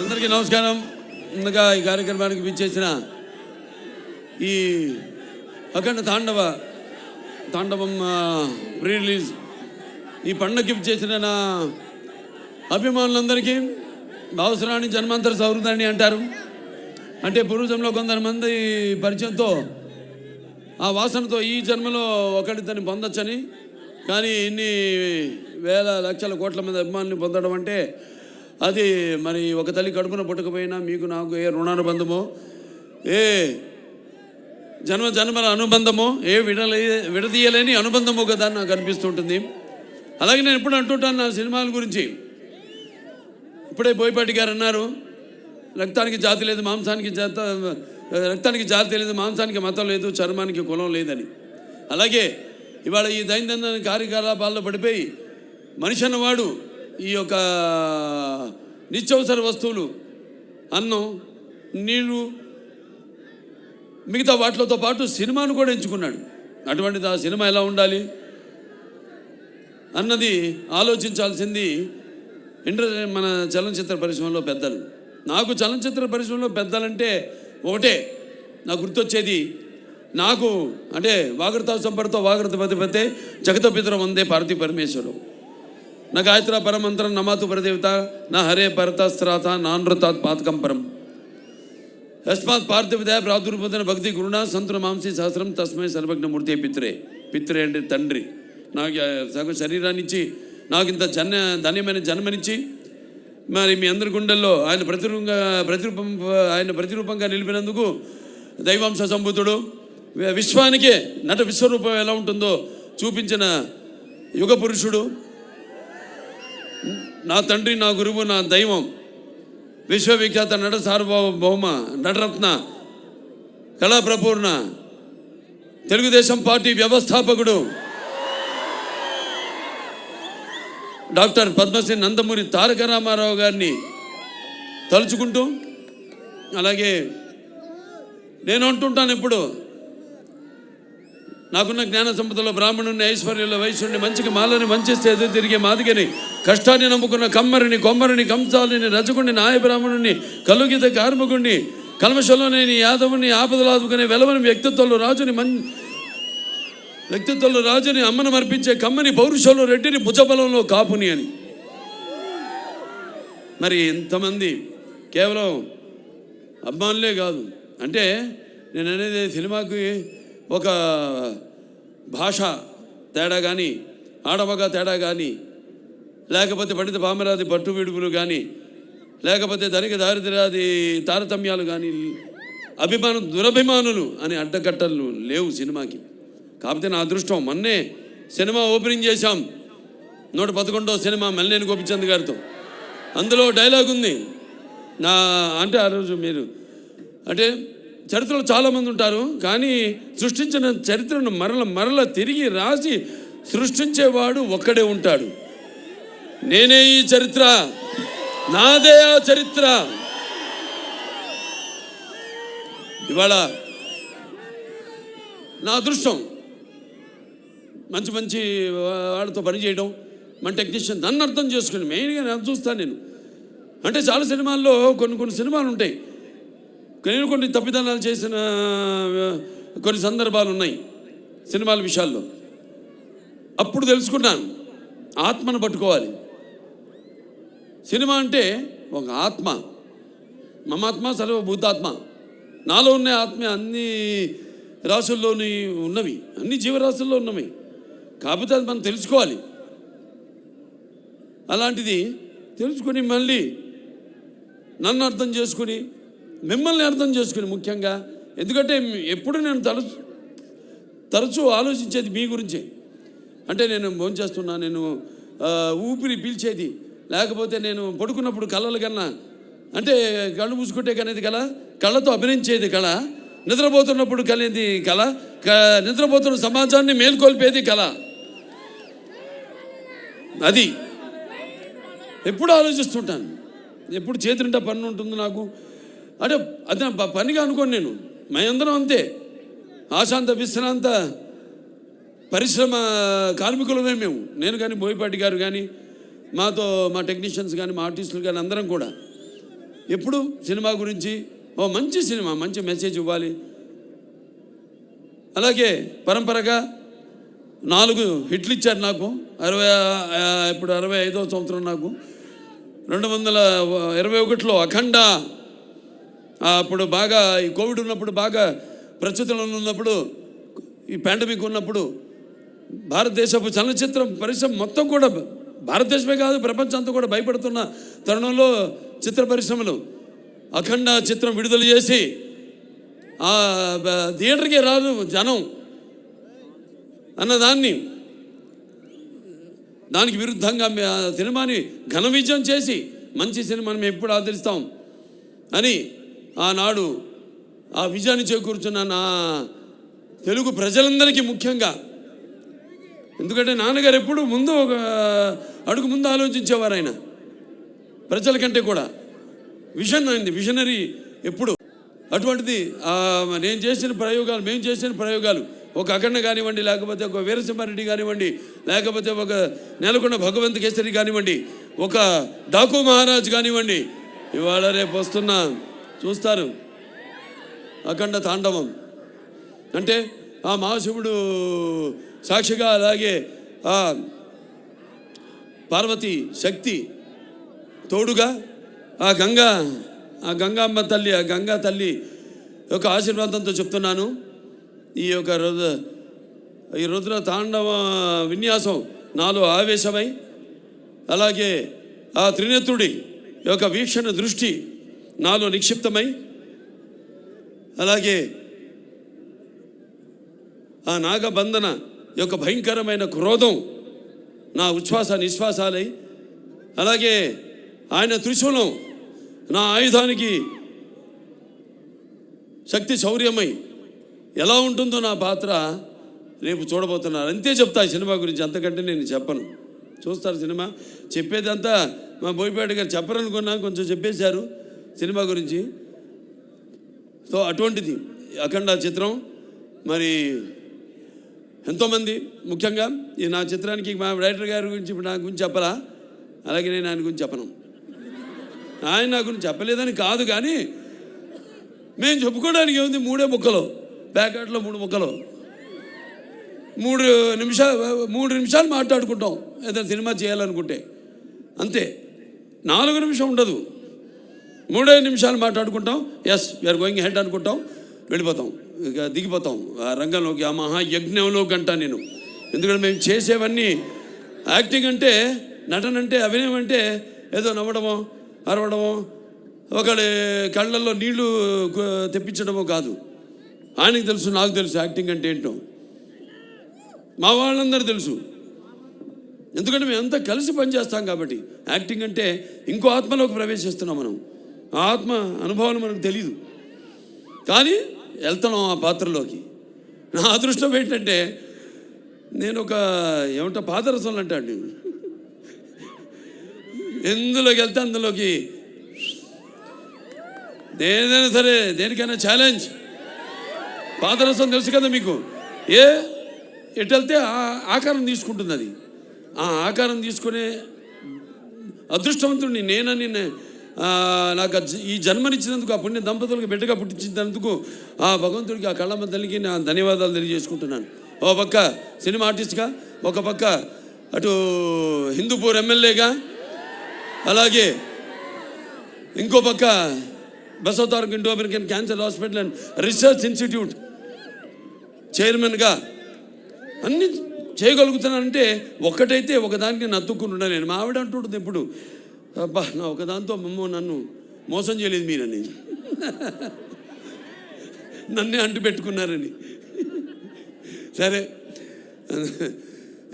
అందరికీ నమస్కారం. ముందుగా ఈ కార్యక్రమానికి విచ్చేసిన ఈ అఖండ తాండవం ప్రీ రిలీజ్ ఈ పండుగకి విచ్చేసిన నా అభిమానులందరికీ అవసరాన్ని జన్మాంతర సౌహృదాన్ని అంటారు. అంటే పూర్వజంలో కొంతమంది పరిచయంతో ఆ వాసనతో ఈ జన్మలో ఒకటితని పొందొచ్చని, కానీ ఇన్ని వేల లక్షల కోట్ల మంది అభిమానులు పొందడం అంటే అది మరి ఒక తల్లి కడుపున పుట్టకపోయినా మీకు నాకు ఏ రుణానుబంధమో, ఏ జన్మల అనుబంధమో, ఏ విడదీయలేని అనుబంధమో కదా నాకు అనిపిస్తుంటుంది. అలాగే నేను ఎప్పుడు అంటుంటాను నా సినిమాల గురించి. ఇప్పుడే బోయపాటి గారు అన్నారు, రక్తానికి జాతి లేదు, రక్తానికి జాతి లేదు, మాంసానికి మతం లేదు, చర్మానికి కులం లేదని. అలాగే ఇవాళ ఈ దైనందిన కార్యకలాపాల్లో పడిపోయి మనిషి అన్నవాడు ఈ యొక్క నిత్యవసర వస్తువులు, అన్నం, నీరు, మిగతా వాటితో పాటు సినిమాను కూడా ఎంచుకున్నాడు. అటువంటిది ఆ సినిమా ఎలా ఉండాలి అన్నది ఆలోచించాల్సింది మన చలనచిత్ర పరిశ్రమలో పెద్దలు. నాకు చలనచిత్ర పరిశ్రమలో పెద్దలంటే ఒకటే నాకు గుర్తొచ్చేది, నాకు అంటే వాగర్త సంపర్తో వాగర్త పతిపతే జగత పితరం వందే పార్వతీ పరమేశ్వరం, నా గాయత్ర పరమంత్రం నమాతు పరదేవత నా హరే పరతస్త్రాత నానృతాత్ పాతకం పరం యస్మాత్ పార్థివదయ ప్రాదుర్భూతన భక్తి గురుణా సంతున మాంసి సహస్రం తస్మై సర్వజ్ఞమూర్తి పిత్రే అంటే తండ్రి. నాకు సగం శరీరాన్ని ఇచ్చి నాకు ఇంత ధన్యమైన జన్మనిచ్చి మరి మీ అందరి గుండెల్లో ఆయన ప్రతిరూపంగా నిలిపినందుకు దైవాంశ సంభూతుడు, విశ్వానికే నట విశ్వరూపం ఎలా ఉంటుందో చూపించిన యుగ పురుషుడు, నా తండ్రి, నా గురువు, నా దైవం, విశ్వవిఖ్యాత నట సార్వభౌమ నటరత్న కళాప్రపూర్ణ తెలుగుదేశం పార్టీ వ్యవస్థాపకుడు డాక్టర్ పద్మశ్రీ నందమూరి తారక రామారావు గారిని తలుచుకుంటూ, అలాగే నేను అంటుంటాను ఇప్పుడు, నాకున్న జ్ఞాన సంపదలో బ్రాహ్మణుని, ఐశ్వర్యంలో వైశ్యుడిని, మంచికి మాలని, మంచిస్తే ఎదురు తిరిగే మాదిగని, కష్టాన్ని నమ్ముకున్న కమ్మరిని, కొమ్మరిని, కంసాలిని, రజకుడిని, నాయ బ్రాహ్మణుని, కలుగిత కార్మికుడిని, కల్మషంలోని యాదవుని, ఆపదలు ఆదుకునే వెలవని వ్యక్తిత్వంలో రాజుని, అమ్మను మర్పించే కమ్మని, పౌరుషంలో రెడ్డిని, భుజబలంలో కాపుని అని. మరి ఇంతమంది కేవలం అభిమానులే కాదు. అంటే నేను అనేది సినిమాకి ఒక భాష తేడా కానీ, ఆడమగ తేడా కానీ, లేకపోతే పండిత పామరాది పట్టు విడుపులు కానీ, లేకపోతే ధనిక దారిద్ర్యాది తారతమ్యాలు కానీ, దురభిమానులు అని అడ్డకట్టలు లేవు సినిమాకి. కాకపోతే నా అదృష్టం, మొన్నే సినిమా ఓపెనింగ్ చేశాం, 111వ సినిమా మల్లేని గోపిచంద్ గారితో. అందులో డైలాగ్ ఉంది అంటే ఆ రోజు మీరు అంటే చరిత్రలో చాలామంది ఉంటారు, కానీ సృష్టించిన చరిత్రను మరల తిరిగి రాసి సృష్టించేవాడు ఒక్కడే ఉంటాడు. నేనే ఈ చరిత్ర, నాదే ఆ చరిత్ర. ఇవాళ నా అదృష్టం మంచి వాళ్ళతో పనిచేయడం, మన టెక్నీషియన్ నన్ను అర్థం చేసుకుని మెయిన్గా నేను చూస్తాను. నేను అంటే చాలా సినిమాల్లో కొన్ని సినిమాలు ఉంటాయి, నేను కొన్ని తప్పిదనాలు చేసిన కొన్ని సందర్భాలు ఉన్నాయి సినిమాల విషయాల్లో. అప్పుడు తెలుసుకున్నాను, ఆత్మను పట్టుకోవాలి. సినిమా అంటే ఒక ఆత్మ, మమాత్మ సర్వభూతాత్మ. నాలో ఉన్న ఆత్మ అన్ని రాసుల్లోని ఉన్నవి, అన్ని జీవరాశుల్లో ఉన్నవి. కాకపోతే అది మనం తెలుసుకోవాలి. అలాంటిది తెలుసుకుని మళ్ళీ నన్ను అర్థం చేసుకుని, మిమ్మల్ని అర్థం చేసుకుని ముఖ్యంగా, ఎందుకంటే ఎప్పుడు నేను తరచూ ఆలోచించేది మీ గురించే. అంటే నేను భోంచేస్తున్నా, నేను ఊపిరి పీల్చేది, లేకపోతే నేను పడుకున్నప్పుడు కళలు కన్నా, అంటే కళ్ళు మూసుకుంటే కనేది కళ, కళ్ళతో అభినయించేది కళ, నిద్రపోతున్నప్పుడు కనేది కళ, నిద్రపోతున్న సమాజాన్ని మేల్కొల్పేది కళ. అది ఎప్పుడు ఆలోచిస్తుంటాను, ఎప్పుడు చేతినింట పని ఉంటుంది నాకు. అంటే అదే పనిగా అనుకోను నేను, మేమందరం అంతే, ఆశాంత విశ్రాంత పరిశ్రమ కార్మికులమే మేము. నేను కానీ, బోయపాటి గారు కానీ, మా టెక్నీషియన్స్ కానీ మా ఆర్టిస్టులు కానీ అందరం కూడా ఎప్పుడు సినిమా గురించి మంచి సినిమా, మంచి మెసేజ్ ఇవ్వాలి. అలాగే పరంపరగా 4 హిట్లు ఇచ్చారు నాకు. ఇప్పుడు 65వ సంవత్సరం నాకు. 2021లో అఖండ, అప్పుడు బాగా ఈ కోవిడ్ ఉన్నప్పుడు, బాగా ప్రస్తుతంలో ఉన్నప్పుడు, ఈ పాండమిక్ ఉన్నప్పుడు భారతదేశపు చలనచిత్ర పరిశ్రమ మొత్తం కూడా, భారతదేశమే కాదు ప్రపంచం అంతా కూడా భయపడుతున్న తరుణంలో చిత్ర పరిశ్రమలు అఖండ చిత్రం విడుదల చేసి థియేటర్కి రాదు జనం అన్నదాన్ని, దానికి విరుద్ధంగా సినిమాని ఘన విజయం చేసి మంచి సినిమాని మేము ఎప్పుడు ఆదరిస్తాం అని ఆనాడు ఆ విజయాన్ని చేకూర్చున్న నా తెలుగు ప్రజలందరికీ ముఖ్యంగా, ఎందుకంటే నాన్నగారు ఎప్పుడు ముందు ఒక అడుగు ముందు ఆలోచించేవారు. ఆయన ప్రజల కంటే కూడా విజన్ అయింది, విజనరీ ఎప్పుడు. అటువంటిది మేము చేసిన ప్రయోగాలు ఒక అఖండ కానివ్వండి, లేకపోతే ఒక వీరసింహారెడ్డి కానివ్వండి, లేకపోతే ఒక నెలకొండ భగవంత్ కేసరి కానివ్వండి, ఒక డాకు మహారాజ్ కానివ్వండి, ఇవాళ రేపు వస్తున్న చూస్తారు అఖండ తాండవం. అంటే ఆ మహాశివుడు సాక్షిగా, అలాగే ఆ పార్వతి శక్తి తోడుగా, ఆ గంగామ్మ తల్లి, ఆ గంగా తల్లి యొక్క ఆశీర్వాదంతో చెప్తున్నాను. ఈ రుద్ర తాండవ విన్యాసం నాలో ఆవేశమై, అలాగే ఆ త్రినేత్రుడి యొక్క వీక్షణ దృష్టి నాలో నిక్షిప్తమై, అలాగే ఆ నాగబంధన యొక్క భయంకరమైన క్రోధం నా ఉచ్ఛ్వాస నిశ్వాసాలై, అలాగే ఆయన త్రిశూలం నా ఆయుధానికి శక్తి శౌర్యమై ఎలా ఉంటుందో నా పాత్ర రేపు చూడబోతున్నారు. అంతే చెప్తా ఈ సినిమా గురించి, అంతకంటే నేను చెప్పను. చూస్తారు సినిమా. చెప్పేదంతా మా బోయపేట గారు చెప్పరనుకున్నా, కొంచెం చెప్పేశారు సినిమా గురించి. సో అటువంటిది అఖండ చిత్రం. మరి ఎంతోమంది, ముఖ్యంగా ఈ నా చిత్రానికి మా డైరెక్టర్ గారి గురించి ఇప్పుడు నా గురించి చెప్పరా, అలాగే నేను ఆయన గురించి చెప్పను. ఆయన నా గురించి చెప్పలేదని కాదు, కానీ మేము చెప్పుకోవడానికి ఏముంది, 3 ముక్కలు, ప్యాకెట్లో 3 ముక్కలు, 3 నిమిషాలు మాట్లాడుకుంటాం ఏదైనా సినిమా చేయాలనుకుంటే, అంతే. 4 నిమిషం ఉండదు, 3 నిమిషాలు మాట్లాడుకుంటాం. ఎస్ వీఆర్ గోయింగ్ హెడ్ అనుకుంటాం, వెళ్ళిపోతాం, ఇక దిగిపోతాం ఆ రంగంలోకి, ఆ మహాయజ్ఞంలోకి అంటా నేను. ఎందుకంటే మేము చేసేవన్నీ యాక్టింగ్ అంటే, నటన అంటే, అభినయం అంటే ఏదో నవ్వడమో అరవడమో, ఒకళ్ళ కళ్ళల్లో నీళ్లు తెప్పించడమో కాదు. ఆయనకి తెలుసు, నాకు తెలుసు యాక్టింగ్ అంటే ఏంటో, మా వాళ్ళందరూ తెలుసు. ఎందుకంటే మేము అంతా కలిసి పనిచేస్తాం కాబట్టి. యాక్టింగ్ అంటే ఇంకో ఆత్మలోకి ప్రవేశిస్తున్నాం మనం. ఆ ఆత్మ అనుభవాలు మనకు తెలీదు, కానీ వెళ్తున్నాం ఆ పాత్రలోకి. నా అదృష్టం ఏంటంటే నేను ఒక ఏమంటా పాదరసంలో అంటాడు, ఎందులోకి వెళ్తే అందులోకి ఏదైనా సరే, దేనికైనా ఛాలెంజ్. పాదరసం తెలుసు కదా మీకు, ఎటు వెళ్తే ఆకారం తీసుకుంటుంది. అది ఆ ఆకారం తీసుకునే అదృష్టవంతుడిని నేనని, నాకు ఈ జన్మనిచ్చినందుకు, ఆ పుణ్య దంపతులకు బిడ్డగా పుట్టించినందుకు ఆ భగవంతుడికి, ఆ కళ్ళమ్మ తల్లికి నా ధన్యవాదాలు తెలియజేసుకుంటున్నాను. ఒక పక్క సినిమా ఆర్టిస్ట్గా, ఒక పక్క అటు హిందూపూర్ ఎమ్మెల్యేగా, అలాగే ఇంకో పక్క Basavataraka Indo American cancer hospital and research institute చైర్మన్గా అన్నీ చేయగలుగుతున్నానంటే ఒక్కటైతే ఒకదానికి నేను అతుక్కుని ఉండాలి. నేను మా ఆవిడ అంటుంటుంది ఎప్పుడు, అబ్బా నా ఒకదాంతో నన్ను మోసం చేయలేదు మీరని, నన్నే అంటు పెట్టుకున్నారని. సరే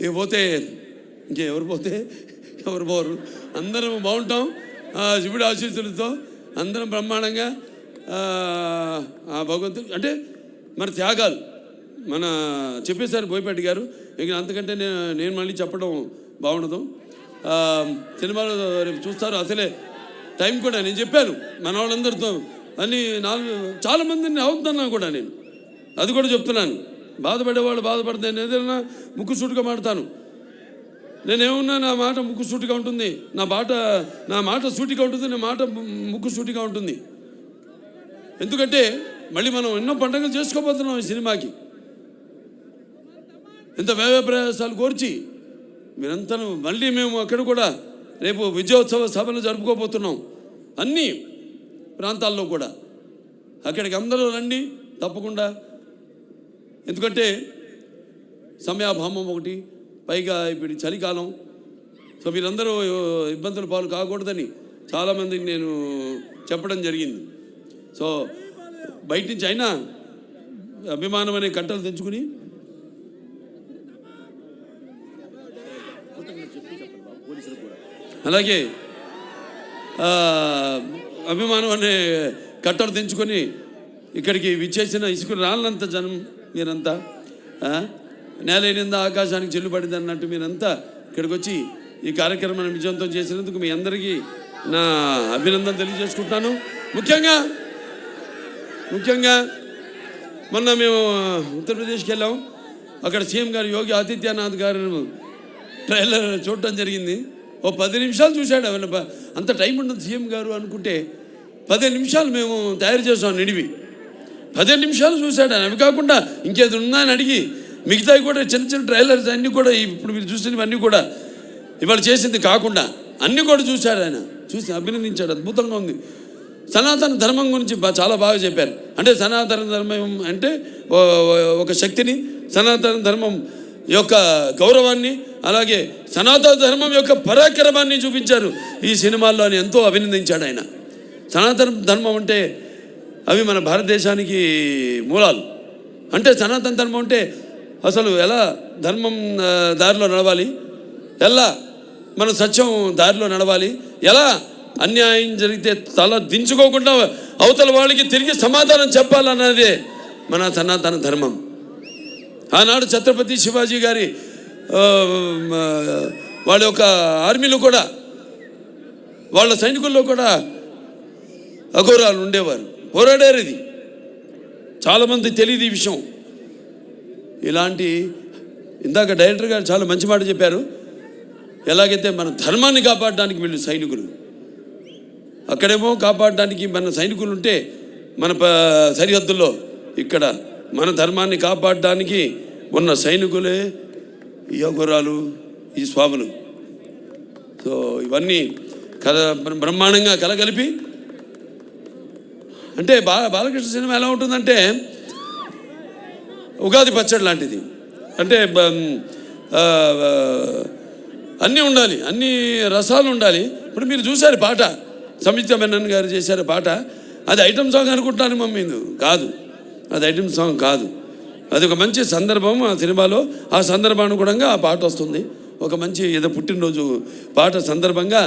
ఇక పోతే ఇంకెవరు పోతే ఎవరు పోరు, అందరం బాగుంటాం శివుడి ఆశీస్సులతో, అందరం బ్రహ్మాండంగా. ఆ భగవంతుడు అంటే మన త్యాగాలు మన చెప్పేశారు బోయపాటి గారు, ఇక అంతకంటే నేను మళ్ళీ చెప్పడం బాగుండదు. సినిమాలో రేపు చూస్తారు. అసలే టైం కూడా నేను చెప్పాను మన వాళ్ళందరితో, అన్ని చాలామందిని అవుతున్నాను కూడా నేను, అది కూడా చెప్తున్నాను. బాధపడేవాళ్ళు బాధపడతాను, ఏదైనా ముక్కు సూటుగా మాడతాను. నేనేమన్నా నా మాట ముక్కు సూటిగా ఉంటుంది, నా మాట సూటిగా ఉంటుంది, నా మాట ముక్కు సూటిగా ఉంటుంది. ఎందుకంటే మళ్ళీ మనం ఎన్నో పండుగలు చేసుకోబోతున్నాం ఈ సినిమాకి. ఇంత వ్యయ ప్రయాసాలు కోర్చి మీరంతా మళ్ళీ మేము అక్కడ కూడా రేపు విజయోత్సవ సభలు జరుపుకోబోతున్నాం అన్ని ప్రాంతాల్లో కూడా. అక్కడికి అందరూ రండి తప్పకుండా. ఎందుకంటే సమయాభావం ఒకటి, పైగా ఇప్పుడు చలికాలం. సో మీరందరూ ఇబ్బందుల పాలు కాకూడదని చాలామందికి నేను చెప్పడం జరిగింది. సో బయట నుంచి అయినా అభిమానం అనే కట్టలు తెంచుకుని అలాగే అభిమానం అనే కట్టలు తెంచుకొని ఇక్కడికి విచ్చేసిన ఇసుక రాళ్ళంత జనం మీరంతా, నేలైనందా ఆకాశానికి చెల్లుపడింది అన్నట్టు మీరంతా ఇక్కడికి వచ్చి ఈ కార్యక్రమాన్ని విజయవంతం చేసినందుకు మీ అందరికీ నా అభినందన తెలియజేసుకుంటున్నాను. ముఖ్యంగా మొన్న మేము ఉత్తరప్రదేశ్కి వెళ్ళాం. అక్కడ సీఎం గారు యోగి ఆదిత్యనాథ్ గారు ట్రైలర్ చూడటం జరిగింది. ఓ 10 నిమిషాలు చూశాడు. అంత టైం ఉండదు సీఎం గారు అనుకుంటే 15 నిమిషాలు మేము తయారు చేసాం నిడివి. 15 నిమిషాలు చూశాడు. అవి కాకుండా ఇంకేది ఉందా అని అడిగి మిగతావి కూడా చిన్న ట్రైలర్స్ అన్నీ కూడా ఇప్పుడు మీరు చూసినవన్నీ కూడా ఇవాళ చేసింది కాకుండా అన్నీ కూడా చూశాడు. ఆయన చూసి అభినందించాడు. అద్భుతంగా ఉంది. సనాతన ధర్మం గురించి చాలా బాగా చెప్పారు. అంటే సనాతన ధర్మం అంటే ఒక శక్తిని, సనాతన ధర్మం యొక్క గౌరవాన్ని, అలాగే సనాతన ధర్మం యొక్క పరాక్రమాన్ని చూపించారు ఈ సినిమాల్లో అని ఎంతో అభినందించాడు ఆయన. సనాతన ధర్మం అంటే అవి మన భారతదేశానికి మూలాలు. అంటే సనాతన ధర్మం అంటే అసలు ఎలా ధర్మం దారిలో నడవాలి, ఎలా మన సత్యం దారిలో నడవాలి, ఎలా అన్యాయం జరిగితే తల దించుకోకుండా అవతల వాళ్ళకి తిరిగి సమాధానం చెప్పాలన్నదే మన సనాతన ధర్మం. ఆనాడు ఛత్రపతి శివాజీ గారి వాళ్ళ యొక్క ఆర్మీలో కూడా, వాళ్ళ సైనికుల్లో కూడా అఘోరాలు ఉండేవారు, పోరాడారు. ఇది చాలామంది తెలియదు ఈ విషయం. ఇలాంటి ఇందాక డైరెక్టర్ గారు చాలా మంచి మాట చెప్పారు. ఎలాగైతే మన ధర్మాన్ని కాపాడడానికి వీళ్ళు సైనికులు, అక్కడేమో కాపాడడానికి మన సైనికులు ఉంటే మన సరిహద్దుల్లో ఇక్కడ మన ధర్మాన్ని కాపాడడానికి ఉన్న సైనికులే ఈ అఘోరాలు, ఈ స్వాములు. సో ఇవన్నీ బ్రహ్మాండంగా కలగలిపి అంటే బాలకృష్ణ సినిమా ఎలా ఉంటుందంటే ఉగాది పచ్చడి లాంటిది. అంటే అన్నీ ఉండాలి, అన్ని రసాలు ఉండాలి. ఇప్పుడు మీరు చూశారు పాట, సంయుక్త మెనన్ గారు చేశారు పాట. అది ఐటమ్ సాంగ్ అనుకుంటాను మమ్మీ, కాదు, అది ఐటమ్ సాంగ్ కాదు. అది ఒక మంచి సందర్భం ఆ సినిమాలో. ఆ సందర్భానుగుణంగా ఆ పాట వస్తుంది. ఒక మంచి ఏదో పుట్టినరోజు పాట సందర్భంగా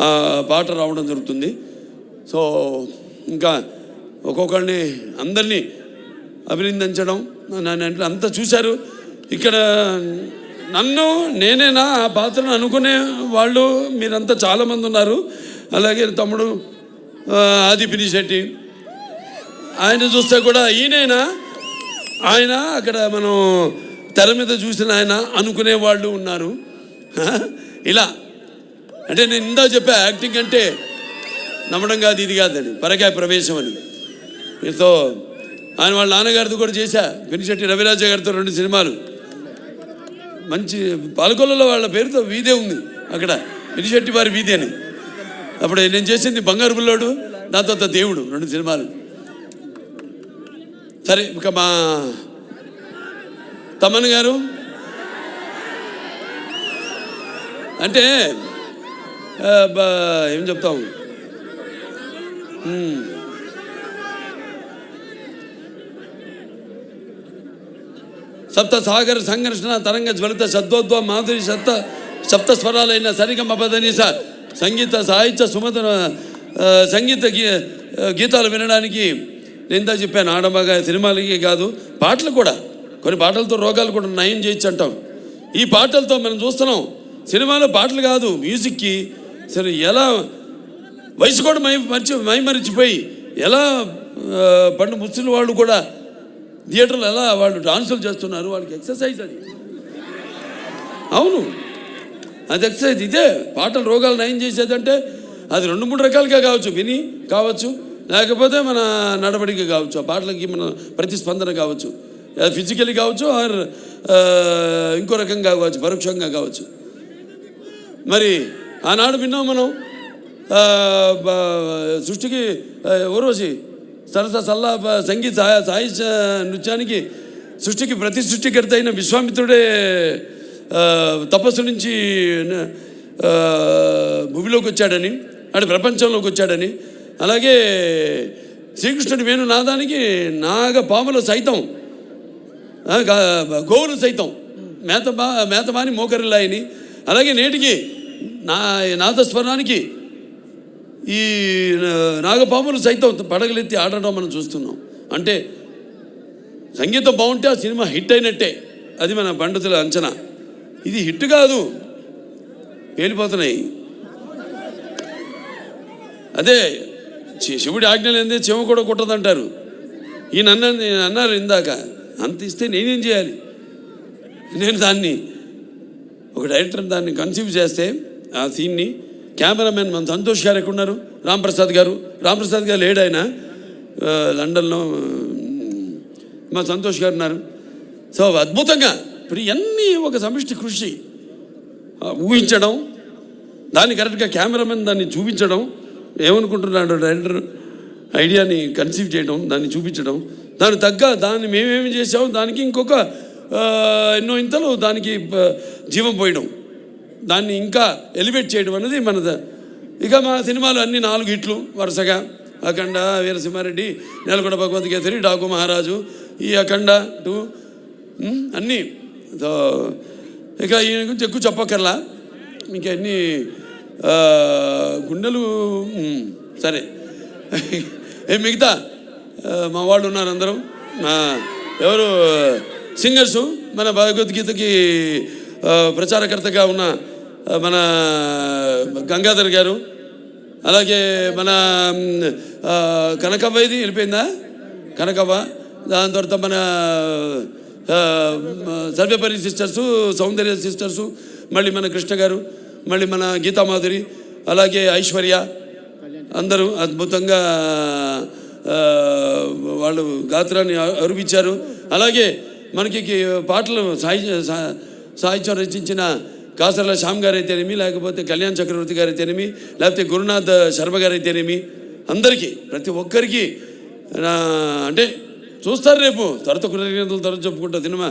ఆ పాట రావడం జరుగుతుంది. సో ఇంకా ఒక్కొక్కరిని అందరినీ అభినందించడం, నన్ను అంతా చూశారు. ఇక్కడ నన్ను నేనేనా ఆ పాత్రను అనుకునే వాళ్ళు మీరంతా చాలామంది ఉన్నారు. అలాగే తమ్ముడు ఆది పినిశెట్టి, ఆయన చూస్తే కూడా ఈయనైనా ఆయన అక్కడ మనం తెర మీద చూసిన ఆయన అనుకునే వాళ్ళు ఉన్నారు. ఇలా అంటే నేను ఇందా చెప్పా, యాక్టింగ్ అంటే నమ్మడం కాదు, ఇది కాదని, పరకాయ ప్రవేశం అని. మీతో ఆయన వాళ్ళ నాన్నగారితో కూడా చేశా, పినిశెట్టి రవిరాజ గారితో 2 సినిమాలు. మంచి పాలకొల్లలో వాళ్ళ పేరుతో వీధే ఉంది అక్కడ, పినిశెట్టి వారి వీధి అని. అప్పుడు నేను చేసింది బంగారు బుల్లోడు, దాంతో దేవుడు, 2 సినిమాలు. సరే ఇక మా తమన్ గారు అంటే ఏం చెప్తాం, సప్త సాగర సంఘర్షణ తరంగ జ్వలిత శబ్దోద్వ మాధురి సప్త స్వరాలైన సరిగమ పదనిస సంగీత సాహిత్య సుమధుర సంగీత గీతాలు వినడానికి నేను చెప్పాను. ఆడమగా సినిమాలకి కాదు, పాటలు కూడా, కొన్ని పాటలతో రోగాలు కూడా నయం చేయొచ్చు అంటాం. ఈ పాటలతో మనం చూస్తున్నాం. సినిమాలో పాటలు కాదు, మ్యూజిక్కి సరే ఎలా వయసు కూడా మైమరిచిపోయి ఎలా పండు ముస్లిం వాళ్ళు కూడా థియేటర్లో ఎలా వాళ్ళు డాన్సులు చేస్తున్నారు, వాళ్ళకి ఎక్సర్సైజ్ అది. అవును, అది ఎక్సర్సైజ్. ఇదే పాటలు రోగాలు నయం చేసేదంటే అది 2-3 రకాలుగా కావచ్చు, విని కావచ్చు, లేకపోతే మన నడవడిక కావచ్చు, ఆ పాటలకి మన ప్రతిస్పందన కావచ్చు, ఫిజికలీ కావచ్చు, ఆర్ ఇంకో రకంగా కావచ్చు, పరోక్షంగా కావచ్చు. మరి ఆనాడు విన్నాం మనం సృష్టికి ఓరోసి సరస సల్లా సంగీత సాహిత్య నృత్యానికి సృష్టికి ప్రతి సృష్టికర్త అయిన విశ్వామిత్రుడే తపస్సు నుంచి భూమిలోకి వచ్చాడని, ఆడు ప్రపంచంలోకి వచ్చాడని, అలాగే శ్రీకృష్ణుడి వేణునాదానికి పాములు సైతం, గోవులు సైతం మేతమాని మోకరిల్లాయని, అలాగే నేటికి నాదస్వరానికి ఈ నాగపాములు సైతం పడగలెత్తి ఆడడం మనం చూస్తున్నాం. అంటే సంగీతం బాగుంటే ఆ సినిమా హిట్ అయినట్టే, అది మన పండితుల అంచనా. ఇది హిట్ కాదు, పేలిపోతున్నాయి. అదే శివుడి ఆజ్ఞ లేదే చెమ కూడా కుట్టదంటారు. ఈయన అన్నారు ఇందాక, అంత ఇస్తే నేనేం చేయాలి? నేను దాన్ని ఒక డైరెక్టర్ దాన్ని కన్సీవ్ చేస్తే ఆ సీన్ని కెమెరామెన్ మన సంతోష్ గారు ఎక్కడున్నారు? రాంప్రసాద్ గారు లేడు, ఆయన లండన్లో. మా సంతోష్ గారు ఉన్నారు. సో అద్భుతంగా ఇప్పుడు ఇవన్నీ ఒక సమిష్టి కృషి, ఊహించడం, దాన్ని కరెక్ట్గా కెమెరామెన్ దాన్ని చూపించడం, ఏమనుకుంటున్నాడు డైరెక్టర్ ఐడియాని కన్సీవ్ చేయడం, దాన్ని చూపించడం, దాన్ని మేమేమి చేసాము, దానికి ఇంకొక ఎన్నో ఇంతలు దానికి జీవం పోయడం, దాన్ని ఇంకా ఎలివేట్ చేయడం అనేది మనది. ఇక మా సినిమాలు అన్నీ 4 హిట్లు వరుసగా: అఖండ, వీరసింహారెడ్డి, నేలకొండ భగవంత్ కేసరి, డాకు మహారాజు, ఈ అఖండ 2 అన్నీ. సో ఇక ఈయన గురించి ఎక్కువ చెప్పక్కర్లా, ఇంకన్నీ గుండెలు సరే. మిగతా మా వాళ్ళు ఉన్నారు అందరూ, ఎవరు సింగర్సు, మన భగవద్గీతకి ప్రచారకర్తగా ఉన్న మన గంగాధర్ గారు, అలాగే మన కనకవ్వ, ఇది వెళ్ళిపోయిందా కనకవ్వ, దాని తర్వాత మన సర్వేపల్లి సిస్టర్సు, సౌందర్య సిస్టర్సు, మళ్ళీ మన కృష్ణ గారు, మళ్ళీ మన గీతామాధురి, అలాగే ఐశ్వర్య, అందరూ అద్భుతంగా వాళ్ళు గాత్రాన్ని అరువించారు. అలాగే మనకి పాటలు సాహిత్యం రచించిన కాసర్ల శ్యామ్ గారు అయితేనేమి, లేకపోతే కళ్యాణ్ చక్రవర్తి గారు అయితేనేమి, లేకపోతే గురునాథ్ శర్మ గారు అయితేనేమి, అందరికీ ప్రతి ఒక్కరికి అంటే చూస్తారు రేపు, తరత కృతజ్ఞతలు తరచు చెప్పుకుంటా సినిమా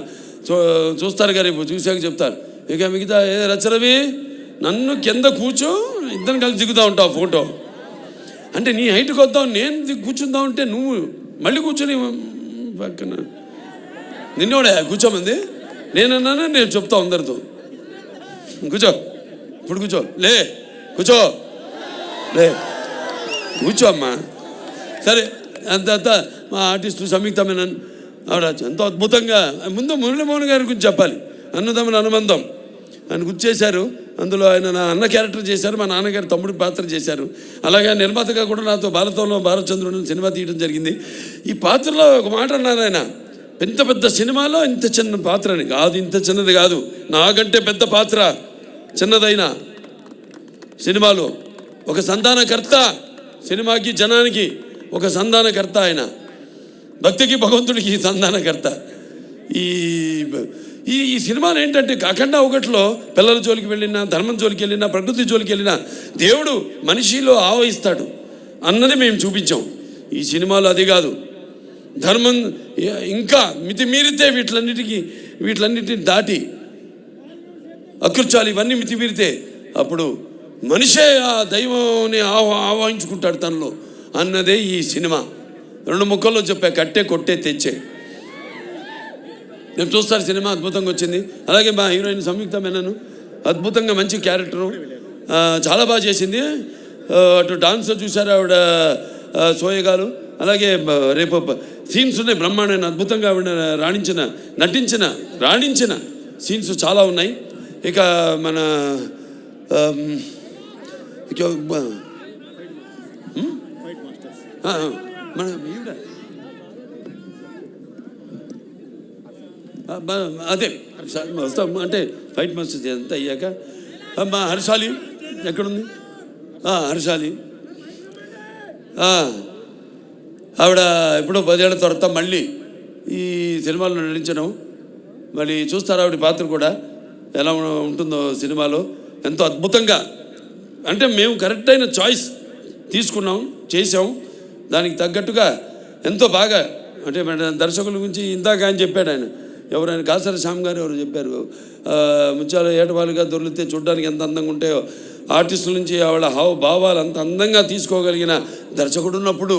చూస్తారు రేపు, చూసాక చెప్తారు. ఇక మిగతా రచరవి నన్ను కింద కూర్చో, ఇద్దరం కలిసి దిగుతూ ఉంటావు ఫోటో. అంటే నీ హైట్కి వద్దాం, నేను కూర్చుందాం అంటే నువ్వు మళ్ళీ కూర్చొని పక్కన నిన్నోడే కూర్చోమంది. నేనన్నాను, నేను చెప్తా అందరితో, కూర్చో, ఇప్పుడు కూర్చో, కూర్చో అమ్మా. సరే, అంత మా ఆర్టిస్టు సంయుక్త మేనన్ ఆవిడ ఎంతో అద్భుతంగా, ముందు మురళీమోహన్ గారి గురించి చెప్పాలి. అన్నదమ్ముల అనుబంధం ఆయన గుర్తు చేశారు. అందులో ఆయన నా అన్న క్యారెక్టర్ చేశారు, మా నాన్నగారు తమ్ముడి పాత్ర చేశారు. అలాగే నిర్మాతగా కూడా నాతో భారతంలో భారతచంద్రుడు సినిమా తీయడం జరిగింది. ఈ పాత్రలో ఒక మాట అన్నారు ఆయన, ఇంత పెద్ద సినిమాలో ఇంత చిన్న పాత్ర అని. కాదు, ఇంత చిన్నది కాదు, నాకంటే పెద్ద పాత్ర చిన్నదైన సినిమాలో ఒక సంధానకర్త, సినిమాకి జనానికి ఒక సంధానకర్త ఆయన, భక్తికి భగవంతుడికి సంధానకర్త. ఈ ఈ సినిమాలు ఏంటంటే అఖండ 1లో పిల్లల జోలికి వెళ్ళినా, ధర్మం జోలికి వెళ్ళినా, ప్రకృతి జోలికి వెళ్ళినా దేవుడు మనిషిలో ఆవహిస్తాడు అన్నది మేము చూపించాం. ఈ సినిమాలో అది కాదు, ధర్మం ఇంకా మితిమీరితే వీటిలన్నిటిని దాటి అకృత్యాలు ఇవన్నీ మితిమీరితే అప్పుడు మనిషే ఆ దైవాన్ని ఆవాహించుకుంటాడు తనలో అన్నదే ఈ సినిమా. 2 ముక్కల్లో చెప్పా, కట్టే కొట్టే తెచ్చే. నేను చూస్తారు సినిమా అద్భుతంగా వచ్చింది. అలాగే మా హీరోయిన్ సంయుక్త మేనన్ అద్భుతంగా మంచి క్యారెక్టరు, చాలా బాగా చేసింది. అటు డాన్స్ చూసారు ఆవిడ సోయగాలు. అలాగే రేపు సీన్స్ ఉన్నాయి బ్రహ్మాండమైన, అద్భుతంగా ఆవిడ రాణించిన సీన్స్ చాలా ఉన్నాయి. ఇక మన అదే వస్తాం అంటే ఫైట్ మాస్టర్స్ అంతా అయ్యాక మా హర్షాలి ఎక్కడుంది? హర్షాలి ఆవిడ ఎప్పుడో 10 ఏళ్ల తర్వాత మళ్ళీ ఈ సినిమాలో నటించడం, మళ్ళీ చూస్తారు ఆవిడ పాత్ర కూడా ఎలా ఉంటుందో సినిమాలో. ఎంతో అద్భుతంగా, అంటే మేము కరెక్ట్ అయిన చాయిస్ తీసుకున్నాం, చేసాం, దానికి తగ్గట్టుగా ఎంతో బాగా. అంటే దర్శకుల గురించి ఇందాక ఆయన చెప్పాడు, ఆయన కాసర శ్యామ్ గారు ఎవరు చెప్పారు, ముత్యాలు ఏటవాలుగా దొరికితే చూడడానికి ఎంత అందంగా ఉంటాయో, ఆర్టిస్టుల నుంచి ఆవిడ భావాలు అంత అందంగా తీసుకోగలిగిన దర్శకుడు ఉన్నప్పుడు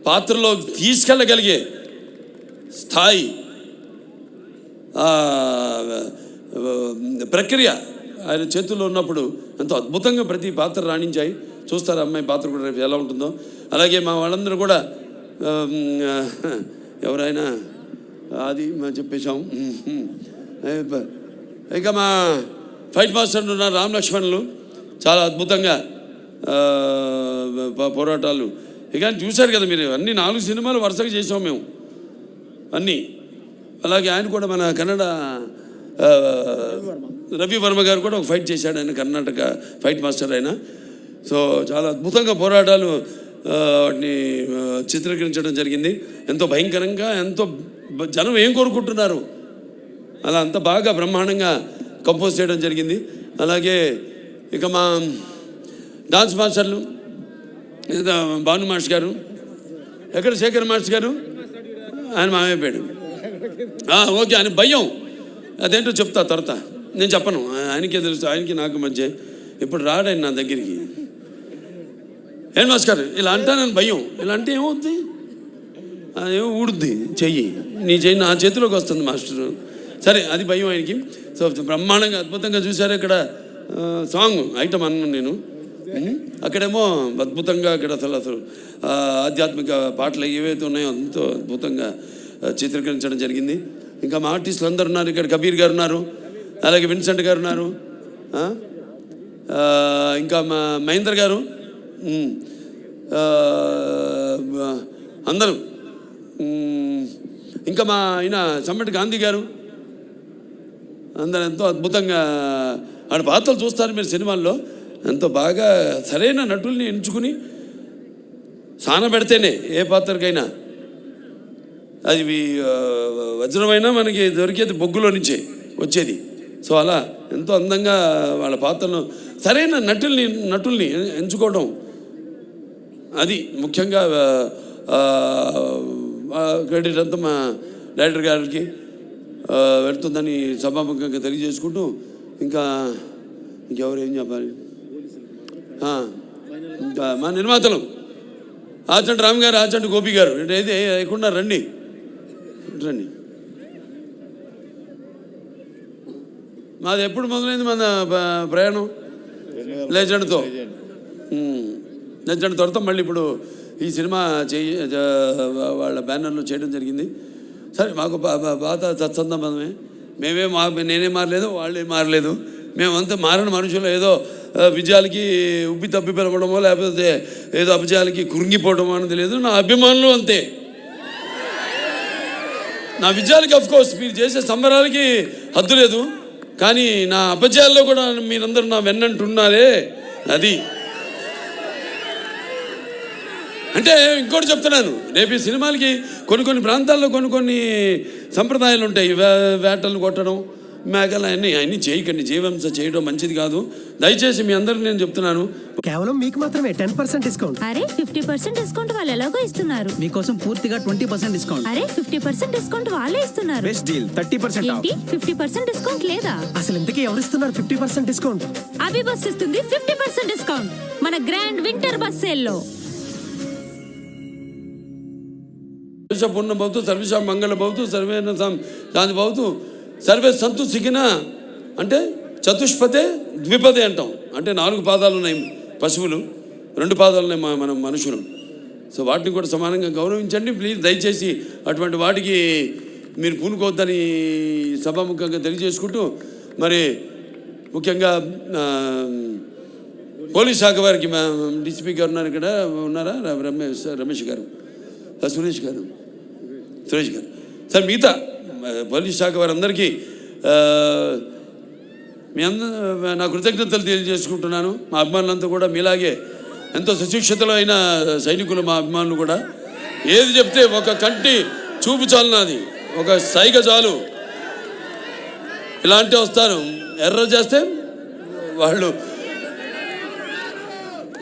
పాత్రలో తీసుకెళ్ళగలిగే స్థాయి, ప్రక్రియ ఆయన చేతుల్లో ఉన్నప్పుడు ఎంతో అద్భుతంగా ప్రతి పాత్ర రాణించాయి. చూస్తారు అమ్మాయి పాత్ర కూడా రేపు ఎలా ఉంటుందో. అలాగే మా వాళ్ళందరూ కూడా ఎవరైనా అది మనం చెప్పేశాం. ఇక మా ఫైట్ మాస్టర్లు ఉన్నారు రామ్ లక్ష్మణులు, చాలా అద్భుతంగా పోరాటాలు. ఇక చూశారు కదా మీరు, అన్ని 4 సినిమాలు వరుసగా చేసాం మేము అన్నీ. అలాగే ఆయన కూడా మన కన్నడ రవి వర్మ గారు కూడా ఒక ఫైట్ చేశాడు, ఆయన కర్ణాటక ఫైట్ మాస్టర్ ఆయన. సో చాలా అద్భుతంగా పోరాటాలు వాటిని చిత్రీకరించడం జరిగింది. ఎంతో భయంకరంగా, ఎంతో జనం ఏం కోరుకుంటున్నారు అలా అంత బాగా బ్రహ్మాండంగా కంపోజ్ చేయడం జరిగింది. అలాగే ఇక మా డాన్స్ మాస్టర్లు భాను మాస్టర్ గారు, ఎక్కడ శేఖర్ మాస్టర్ గారు, ఆయన మామైపోయాడు. ఓకే, ఆయన భయం అదేంటో చెప్తా తర్వాత, నేను చెప్పను, ఆయనకే తెలుసు, ఆయనకి నాకు మధ్య. ఇప్పుడు రాడాయన నా దగ్గరికి, ఏం మాస్టర్ ఇలా అంటానని భయం, ఇలా అంటే ఏమవుద్ది, ఏమో ఊడుద్ది చెయ్యి, నీ చెయ్యి నా చేతిలోకి వస్తుంది మాస్టరు. సరే, అది భయం ఆయనకి. సో బ్రహ్మాండంగా అద్భుతంగా చూశారు. ఇక్కడ సాంగ్ ఐటమ్ అన్నాను నేను, అక్కడేమో అద్భుతంగా అక్కడ అసలు ఆధ్యాత్మిక పాటలు ఏవైతే ఉన్నాయో ఎంతో అద్భుతంగా చిత్రీకరించడం జరిగింది. ఇంకా మా ఆర్టిస్టులు అందరు ఉన్నారు, ఇక్కడ కబీర్ గారు ఉన్నారు, అలాగే విన్సెంట్ గారు ఉన్నారు, ఇంకా మా మహేందర్ గారు, అందరూ, ఇంకా మా ఆయన సమ్మటి గాంధీ గారు, అందరూ ఎంతో అద్భుతంగా ఆడ పాత్రలు చూస్తారు మీరు సినిమాల్లో. ఎంతో బాగా సరైన నటుల్ని ఎంచుకుని సానబెడితేనే ఏ పాత్రకైనా అది వజ్రమైనా మనకి దొరికేది బొగ్గులో నుంచే వచ్చేది. సో అలా ఎంతో అందంగా వాళ్ళ పాత్రను సరైన నటుల్ని ఎంచుకోవడం, అది ముఖ్యంగా క్రెడిట్ అంతా మా డైరెక్టర్ గారికి వెళ్తుందని సభాముఖంగా తెలియజేసుకుంటూ, ఇంకెవరు ఏం చెప్పాలి, ఇంకా మా నిర్మాతలు ఆచంటి రామ్ గారు, ఆచంటి గోపి గారు, ఏది లేకుండా రండి. మాది ఎప్పుడు మొదలైంది మన ప్రయాణం? లెజెండ్తో తర్వాత మళ్ళీ ఇప్పుడు ఈ సినిమా వాళ్ళ బ్యానర్లో చేయడం జరిగింది. సరే, మాకు బాధ సత్సంబంధమే, నేనే మారలేదు, వాళ్ళే మారలేదు, మేమంతా మారిన మనుషులు. ఏదో విజయాలకి ఉబ్బి తప్పి పిలవడమో లేకపోతే ఏదో అభిజయాలకి కురింగిపోవడమో అనేది లేదు. నా అభిమానులు అంతే. నా విజయాలకి అఫ్కోర్స్ మీరు చేసే సంబరాలకి హద్దు లేదు, కానీ నా అపజయాల్లో కూడా మీరందరూ నా వెన్నంటున్నారే, అది. అంటే ఇంకోటి చెప్తున్నాను, రేపు ఈ సినిమాలకి కొన్ని ప్రాంతాల్లో కొన్ని సంప్రదాయాలు ఉంటాయి. వేటలు కొట్టడం, మేకలు, అన్నీ చేయకండి. జీవహింస చేయడం మంచిది కాదు. దయచేసి మీ అందరికి నేను చెప్తున్నాను, కేవలం మీకు మాత్రమే 10% డిస్కౌంట్. అరే 50% డిస్కౌంట్ వాళ్ళు ఎలాగో ఇస్తున్నారు. మీకోసం పూర్తిగా 20% డిస్కౌంట్. అరే 50% డిస్కౌంట్ వాళ్ళే ఇస్తున్నారు. Best deal 30% of. ఏంటి 50% డిస్కౌంట్ లేదా? అసలు ఇంతకీ ఎవరు ఇస్తున్నారు 50% డిస్కౌంట్? అభి బస్ ఇస్తుంది 50% డిస్కౌంట్ మన గ్రాండ్ వింటర్ బస్ సేల్ లో. పూర్ణ భవతు, సర్వేషాం మంగళ భవతు, సర్వేణ శాంతి భవతు, సర్వే సంతు సిగిన. అంటే చతుష్పదే ద్విపదే అంటాం. అంటే 4 పాదాలు ఉన్నాయి పశువులు, 2 పాదాలు ఉన్నాయి మనం మనుషులు. సో వాటిని కూడా సమానంగా గౌరవించండి ప్లీజ్. దయచేసి అటువంటి వాటికి మీరు పూనుకోవద్దని సభాముఖంగా తెలియజేసుకుంటూ, మరి ముఖ్యంగా పోలీస్ శాఖ వారికి డిసిపి గారు ఉన్నారు, ఇక్కడ ఉన్నారా, రమేష్ గారు, సురేష్ గారు సార్, మిగతా పోలీస్ శాఖ వారందరికీ మీ అందరూ నా కృతజ్ఞతలు తెలియజేసుకుంటున్నాను. మా అభిమానులంతా కూడా మీలాగే ఎంతో సుశిక్షితులు అయిన సైనికులు మా అభిమానులు కూడా. ఏది చెప్తే ఒక కంటి చూపు చాలు, నాది ఒక సైగ చాలు. ఇలాంటి వస్తారు, ఎర్ర చేస్తే వాళ్ళు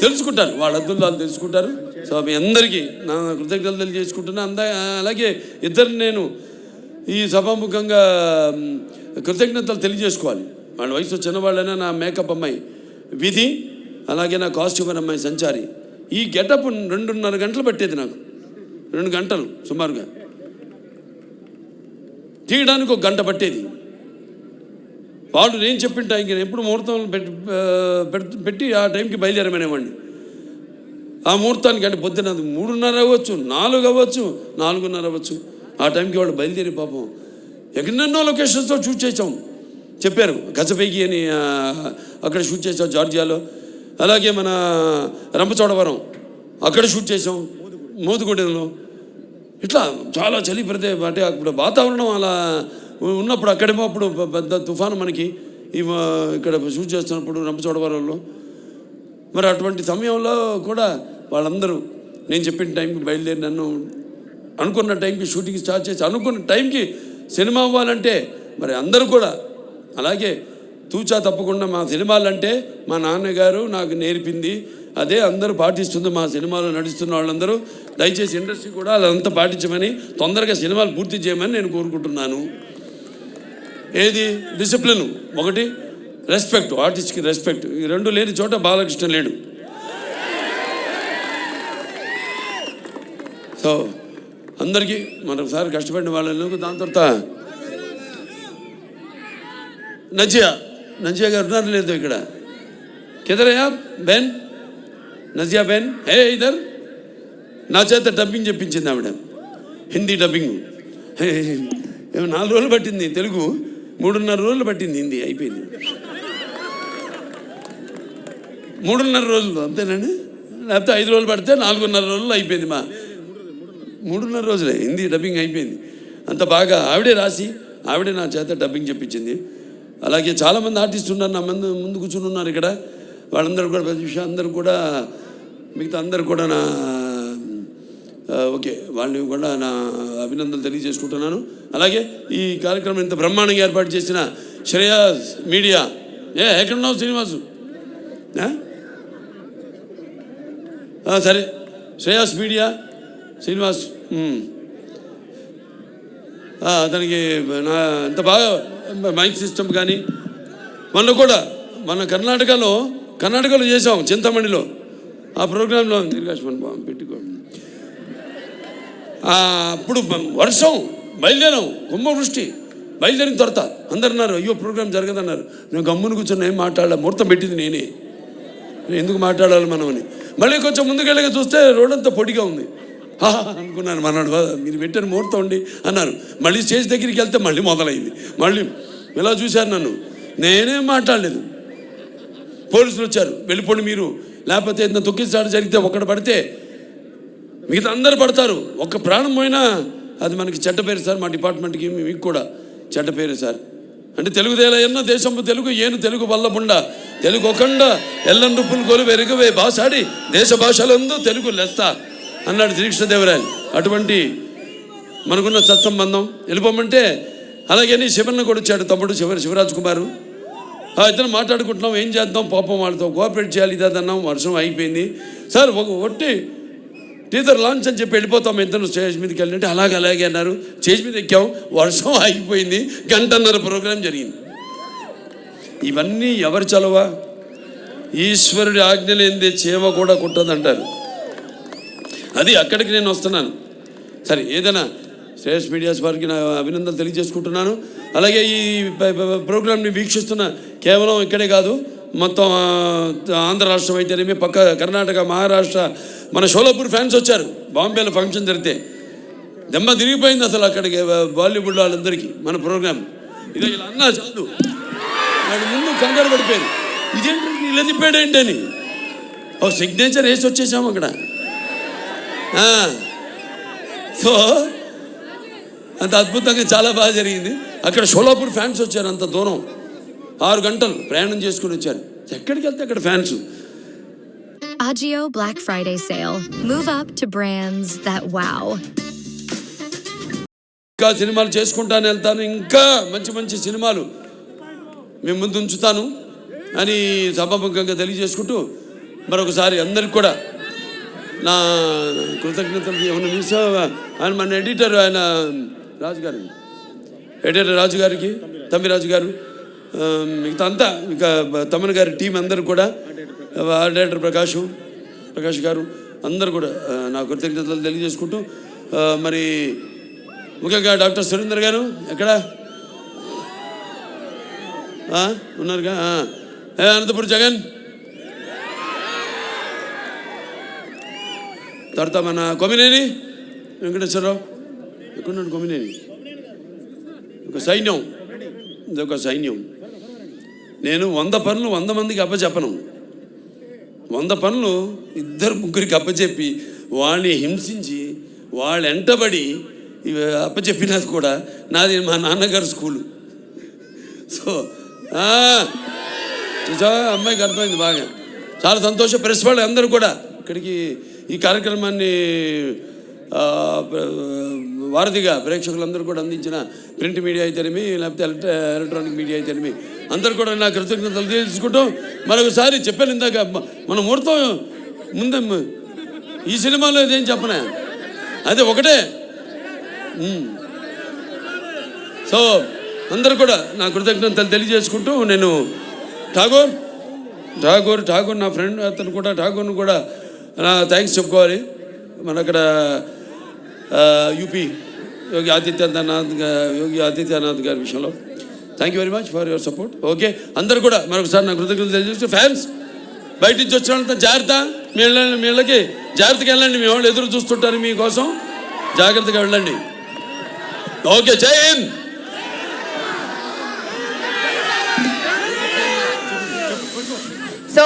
తెలుసుకుంటారు, వాళ్ళ అద్దులు వాళ్ళు తెలుసుకుంటారు. సో మీ అందరికీ నా కృతజ్ఞతలు తెలియజేసుకుంటున్నా. అలాగే ఇద్దరిని నేను ఈ సభాముఖంగా కృతజ్ఞతలు తెలియజేసుకోవాలి. వాళ్ళ వయసు చిన్నవాళ్ళైనా నా మేకప్ అమ్మాయి విధి, అలాగే నా కాస్ట్యూమర్ అమ్మాయి సంచారి. ఈ గెటప్ 2.5 గంటలు పట్టేది నాకు, 2 గంటలు సుమారుగా తీయడానికి, 1 గంట పట్టేది. వాళ్ళు నేను చెప్పిన టైంకి ఎప్పుడు ముహూర్తం పెట్టి ఆ టైంకి బయలుదేరమనేవాడిని. ఆ ముహూర్తానికి అంటే పొద్దున 3:30 అవ్వచ్చు, 4 అవ్వచ్చు, 4:30 అవ్వచ్చు. ఆ టైంకి వాళ్ళు బయలుదేరి పాపం ఎక్కడెన్నో లొకేషన్స్తో షూట్ చేసాం. చెప్పారు కసపేగి అని అక్కడ షూట్ చేసాం జార్జియాలో, అలాగే మన రంపచోడవరం అక్కడ షూట్ చేసాం, మోదుగూడెంలో. ఇట్లా చాలా చలి అంటే అప్పుడు వాతావరణం అలా ఉన్నప్పుడు అక్కడేమో అప్పుడు పెద్ద తుఫాను మనకి ఇక్కడ షూట్ చేస్తున్నప్పుడు రంపచోడవరంలో. మరి అటువంటి సమయంలో కూడా వాళ్ళందరూ నేను చెప్పిన టైంకి బయలుదేరి నన్ను అనుకున్న టైంకి షూటింగ్ స్టార్ట్ చేసి అనుకున్న టైంకి సినిమా అవ్వాలంటే మరి అందరూ కూడా అలాగే తూచా తప్పకుండా మా సినిమాలంటే మా నాన్నగారు నాకు నేర్పింది అదే అందరూ పాటిస్తుంది. మా సినిమాలో నడుస్తున్న వాళ్ళందరూ దయచేసి ఇండస్ట్రీ కూడా అదంతా పాటించమని, తొందరగా సినిమాలు పూర్తి చేయమని నేను కోరుకుంటున్నాను. ఏది డిసిప్లిన్, ఒకటి రెస్పెక్ట్, ఆర్టిస్ట్కి రెస్పెక్ట్, ఈ 2 లేని చోట బాలకృష్ణ లేడు. సో అందరికీ మరొకసారి కష్టపడిన వాళ్ళకు. దాని తర్వాత నజియా గారు ఉన్నారు లేదు ఇక్కడ, కిదరయా బెన్, నజియా బెన్ హే ఇదర్. నా చేత డబ్బింగ్ చెప్పించింది ఆవిడ, హిందీ డబ్బింగ్. 4 రోజులు పట్టింది తెలుగు, 3.5 రోజులు పట్టింది హిందీ, అయిపోయింది. 3.5 రోజులు అంతేనండి, లేకపోతే 5 రోజులు పడితే 4.5 రోజులు అయిపోయింది. 3.5 రోజులే హిందీ డబ్బింగ్ అయిపోయింది. అంత బాగా ఆవిడే రాసి ఆవిడే నా చేత డబ్బింగ్ చెప్పించింది. అలాగే చాలామంది ఆర్టిస్టులు ఉన్నారు నా ముందు కూర్చుని ఉన్నారు ఇక్కడ. వాళ్ళందరూ కూడా ప్రతి విషయం అందరూ కూడా మిగతా అందరూ కూడా నా ఓకే వాళ్ళని కూడా నా అభినందనలు తెలియజేసుకుంటున్నాను. అలాగే ఈ కార్యక్రమం ఇంత బ్రహ్మాండంగా ఏర్పాటు చేసిన శ్రేయాస్ మీడియా, ఎక్కడున్నావు శ్రీనివాసు? సరే, శ్రేయాస్ మీడియా శ్రీనివాస్, అతనికి నా ఎంత బాగా మైక్ సిస్టమ్ కానీ, మొన్న కూడా మన కర్ణాటకలో చేసాం చింతమణిలో. ఆ ప్రోగ్రాంలో పెట్టుకో అప్పుడు వర్షం, బయలుదేరాం, కుంభవృష్టి, బయలుదేరిన తర్వాత అందరు అన్నారు అయ్యో ప్రోగ్రాం జరగదన్నారు. నేను గమ్మును కూర్చొని ఏం మాట్లాడాల, ముహూర్తం పెట్టింది నేనే, ఎందుకు మాట్లాడాలి మనం అని. మళ్ళీ కొంచెం ముందుకెళ్ళగా చూస్తే రోడ్ అంతా పొడిగా ఉంది. అనుకున్నాను, మన్నాడు మీరు పెట్టిన ముహూర్తం అండి అన్నారు. మళ్ళీ స్టేజ్ దగ్గరికి వెళ్తే మళ్ళీ మొదలైంది. మళ్ళీ ఇలా చూశారు నన్ను, నేనేం మాట్లాడలేదు. పోలీసులు వచ్చారు, వెళ్ళిపోండి మీరు, లేకపోతే ఏదైనా తొక్కిసాడు జరిగితే ఒక్కడు పడితే మిగతా అందరు పడతారు, ఒక్క ప్రాణం పోయినా అది మనకి చెడ్డ పేరు సార్, మా డిపార్ట్మెంట్కి మీకు కూడా చెడ్డ పేరు సార్. అంటే తెలుగుదేల ఎన్న దేశంపు తెలుగు ఏను తెలుగు వల్లబుండ తెలుగు ఒకండ ఎల్లం రుప్పులు కొలు వెరుగవే భాషాడి దేశ భాషలందు తెలుగు లెస్త అన్నాడు శ్రీకృష్ణదేవరాయలు. అటువంటి మనకున్న సత్సంబంధం వెళ్ళిపోమంటే. అలాగే శివన్న కూడా వచ్చాడు, తమ్ముడు శివరాజ్ కుమారు. ఇద్దరు మాట్లాడుకుంటున్నాం, ఏం చేద్దాం పాపం వాళ్ళతో కోఆపరేట్ చేయాలి ఇదన్నాం. వర్షం అయిపోయింది సార్, ఒట్టి టీజర్ లాంచ్ అని చెప్పి వెళ్ళిపోతాం ఇద్దరు స్టేజ్ మీదకి వెళ్ళినట్టు. అలాగే అన్నారు, స్టేజ్ మీద ఎక్కాం, వర్షం అయిపోయింది, 1.5 గంటల ప్రోగ్రాం జరిగింది. ఇవన్నీ ఎవరి చలవా? ఈశ్వరుడి ఆజ్ఞ లేనిదే చేమ కూడా కుట్టదంటారు. అది అక్కడికి నేను వస్తున్నాను. సరే, ఏదైనా శ్రేయస్ మీడియాస్ వారికి నా అభినందనలు తెలియజేసుకుంటున్నాను. అలాగే ఈ ప్రోగ్రాంని వీక్షిస్తున్న కేవలం ఇక్కడే కాదు, మొత్తం ఆంధ్ర రాష్ట్రం అయితేనేమి, పక్క కర్ణాటక, మహారాష్ట్ర, మన షోలాపూర్ ఫ్యాన్స్ వచ్చారు. బాంబేలో ఫంక్షన్ జరిగితే దెమ్మ తిరిగిపోయింది అసలు అక్కడికి బాలీవుడ్ వాళ్ళందరికీ మన ప్రోగ్రాం. ఇది ఇలా అన్నా చాలు, వాడి ముందు కంగారు పడిపోయారు, ఇదేంటి ఇలా తిప్పాడేంటని. సిగ్నేచర్ వేసి వచ్చేసాము అక్కడ. సో అంత అద్భుతంగా చాలా బాగా జరిగింది. అక్కడ షోలాపూర్ ఫ్యాన్స్ వచ్చారు, అంత దూరం 6 గంటలు ప్రయాణం చేసుకుని వచ్చారు. ఎక్కడికి వెళ్తే అక్కడ fans. Agio Black Friday sale. Move up to brands that wow. ఇంకా సినిమాలు చేసుకుంటాను వెళ్తాను, ఇంకా మంచి మంచి సినిమాలు మేము ముందు ఉంచుతాను అని సభాముఖంగా తెలియజేసుకుంటూ మరొకసారి అందరికి కూడా నా కృతజ్ఞతలు. ఏమైనా మిస్ ఆయన మన ఎడిటర్ ఆయన రాజు గారికి తమ్మి రాజు గారు, మిగతా అంతా ఇంకా తమ్మన్ గారి టీం అందరు కూడా, డైరెక్టర్ ప్రకాష్ గారు అందరు కూడా నా కృతజ్ఞతలు తెలియజేసుకుంటూ మరి ముఖ్యంగా డాక్టర్ సురేందర్ గారు ఎక్కడ ఉన్నారుగా, అనంతపురం జగన్, తర్వాత మన కొమ్మినేని వెంకటేశ్వరరావు ఎక్కడున్నాడు, కొమ్మినేని ఒక సైన్యం, ఇదొక సైన్యం. నేను 100 పనులు 100 మందికి అప్పచెప్పను. 100 పనులు 2-3 అప్పచెప్పి వాళ్ళని హింసించి వాళ్ళు వెంటబడి అప్పచెప్పినది కూడా నాది మా నాన్నగారు స్కూలు. సో చూసా అమ్మాయికి అర్థమైంది బాగా. చాలా సంతోషం. ప్రెస్ వాళ్ళు అందరూ కూడా ఇక్కడికి ఈ కార్యక్రమాన్ని వారధిగా ప్రేక్షకులందరూ కూడా అందించిన ప్రింట్ మీడియా అయితేనేమి లేకపోతే ఎలక్ట్రానిక్ మీడియా అయితేనేమి అందరూ కూడా నా కృతజ్ఞతలు తెలుసుకుంటూ మరొకసారి చెప్పాను ఇందాక మన ముహూర్తం ముందే ఈ సినిమాలో ఇదేం చెప్పనా, అదే ఒకటే. సో అందరూ కూడా నా కృతజ్ఞతలు తెలియజేసుకుంటూ నేను ఠాగూర్ నా ఫ్రెండ్ అతను కూడా ఠాగూర్ను కూడా నా థ్యాంక్స్ చెప్పుకోవాలి. మన అక్కడ యూపీ యోగి ఆదిత్యనాథ్ గారి విషయంలో thank you very much for your support. Okay, అందరూ కూడా మరొకసారి నా కృతజ్ఞతలు తెలియజేస్తూ ఫ్యాన్స్ బయట నుంచి వచ్చినంత జాగ్రత్త, మీ ఇళ్ళకి జాగ్రత్తగా వెళ్ళండి. మీ వాళ్ళు ఎదురు చూస్తుంటారు మీకోసం, జాగ్రత్తగా వెళ్ళండి. ఓకే, జై హింద్. So